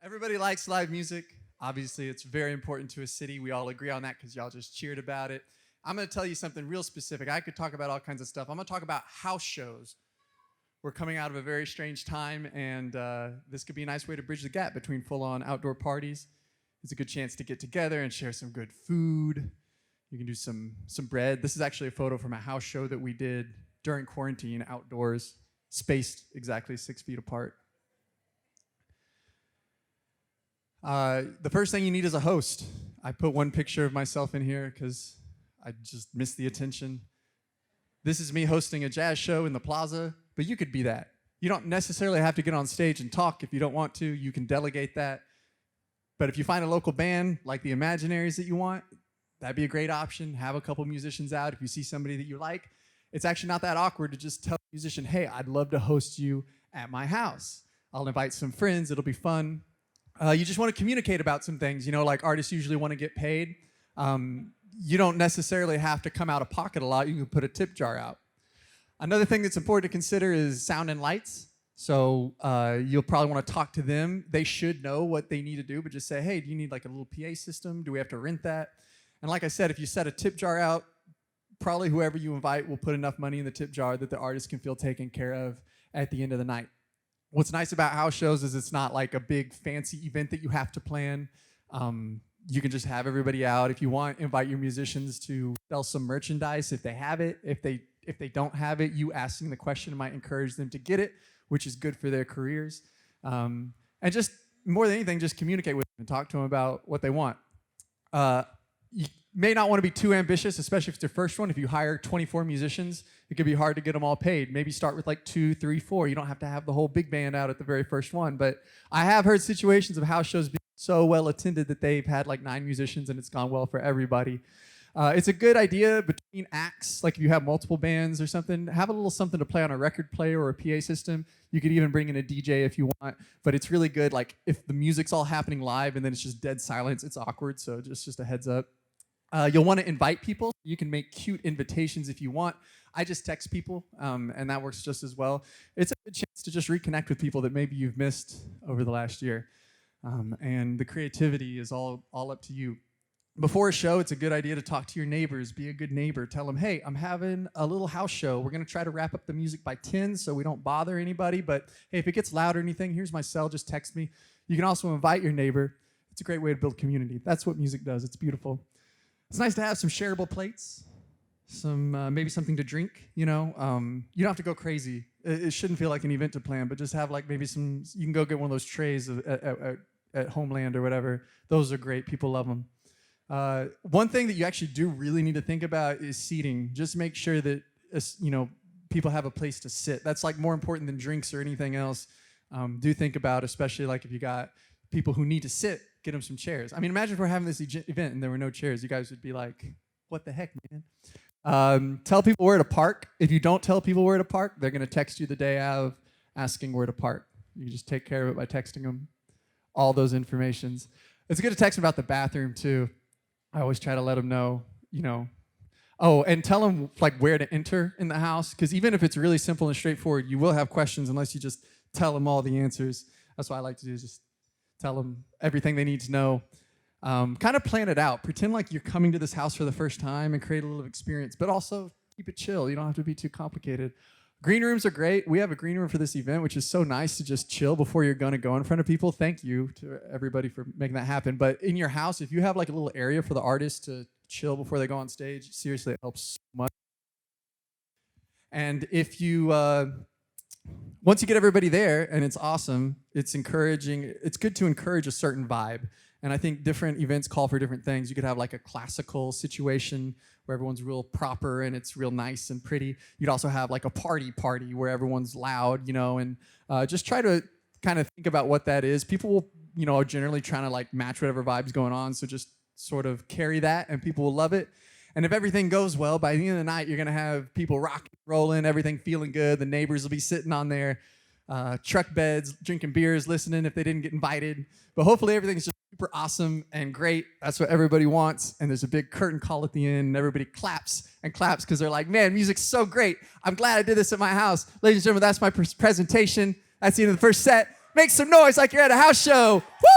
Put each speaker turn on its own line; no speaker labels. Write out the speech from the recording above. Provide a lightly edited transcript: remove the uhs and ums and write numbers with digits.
Everybody likes live music. Obviously, it's very important to a city. We all agree on that because y'all just cheered about it. I'm going to tell you something real specific. I could talk about all kinds of stuff. I'm going to talk about house shows. We're coming out of a very strange time, and this could be a nice way to bridge the gap between full-on outdoor parties. It's a good chance to get together and share some good food. You can do some bread. This is actually a photo from a house show that we did during quarantine outdoors, spaced exactly 6 feet apart. The first thing you need is a host. I put one picture of myself in here because I just missed the attention. This is me hosting a jazz show in the plaza, but you could be that. You don't necessarily have to get on stage and talk if you don't want to. You can delegate that. But if you find a local band like the Imaginaries that you want, that'd be a great option. Have a couple musicians out. If you see somebody that you like, it's actually not that awkward to just tell the musician, hey, I'd love to host you at my house. I'll invite some friends. It'll be fun. You just want to communicate about some things. You know, like artists usually want to get paid. You don't necessarily have to come out of pocket a lot. You can put a tip jar out. Another thing that's important to consider is sound and lights. So you'll probably want to talk to them. They should know what they need to do, but just say, hey, do you need like a little PA system? Do we have to rent that? And like I said, if you set a tip jar out, probably whoever you invite will put enough money in the tip jar that the artist can feel taken care of at the end of the night. What's nice about house shows is it's not like a big fancy event that you have to plan. You can just have everybody out. If you want, invite your musicians to sell some merchandise if they have it. If they don't have it, you asking the question might encourage them to get it, which is good for their careers. And just more than anything, just communicate with them and talk to them about what they want. You may not want to be too ambitious, especially if it's your first one. If you hire 24 musicians, it could be hard to get them all paid. Maybe start with like 2, 3, 4. You don't have to have the whole big band out at the very first one. But I have heard situations of house shows being so well attended that they've had like 9 musicians and it's gone well for everybody. It's a good idea between acts, like if you have multiple bands or something, have a little something to play on a record player or a PA system. You could even bring in a DJ if you want, but it's really good. Like if the music's all happening live and then it's just dead silence, it's awkward, so just a heads up. You'll want to invite people. You can make cute invitations if you want. I just text people, and that works just as well. It's a good chance to just reconnect with people that maybe you've missed over the last year. And the creativity is all up to you. Before a show, it's a good idea to talk to your neighbors. Be a good neighbor. Tell them, hey, I'm having a little house show. We're going to try to wrap up the music by 10 so we don't bother anybody. But, hey, if it gets loud or anything, here's my cell. Just text me. You can also invite your neighbor. It's a great way to build community. That's what music does. It's beautiful. It's nice to have some shareable plates, some maybe something to drink, you know. You don't have to go crazy. It shouldn't feel like an event to plan, but just have like maybe some, you can go get one of those trays at Homeland or whatever. Those are great. People love them. One thing that you actually do really need to think about is seating. Just make sure that, you know, people have a place to sit. That's like more important than drinks or anything else. Do think about, especially like if you got people who need to sit, get them some chairs. I mean, imagine if we're having this event and there were no chairs. You guys would be like, what the heck, man? Tell people where to park. If you don't tell people where to park, they're going to text you the day of asking where to park. You can just take care of it by texting them all those informations. It's good to text them about the bathroom, too. I always try to let them know, you know. Oh, and tell them like where to enter in the house, because even if it's really simple and straightforward, you will have questions unless you just tell them all the answers. That's what I like to do, is just tell them everything they need to know. Kind of plan it out. Pretend like you're coming to this house for the first time and create a little experience, but also keep it chill. You don't have to be too complicated. Green rooms are great. We have a green room for this event, which is so nice to just chill before you're going to go in front of people. Thank you to everybody for making that happen. But in your house, if you have like a little area for the artists to chill before they go on stage, seriously, it helps so much. And if you, once you get everybody there and it's awesome, it's encouraging. It's good to encourage a certain vibe. And I think different events call for different things. You could have like a classical situation where everyone's real proper and it's real nice and pretty. You'd also have like a party where everyone's loud, you know, and just try to kind of think about what that is. People will, you know, are generally trying to like match whatever vibe's going on. So just sort of carry that and people will love it. And if everything goes well, by the end of the night, you're going to have people rocking, rolling, everything feeling good. The neighbors will be sitting on their truck beds, drinking beers, listening if they didn't get invited. But hopefully everything's just super awesome and great. That's what everybody wants. And there's a big curtain call at the end, and everybody claps and claps because they're like, man, music's so great. I'm glad I did this at my house. Ladies and gentlemen, that's my presentation. That's the end of the first set. Make some noise like you're at a house show. Woo!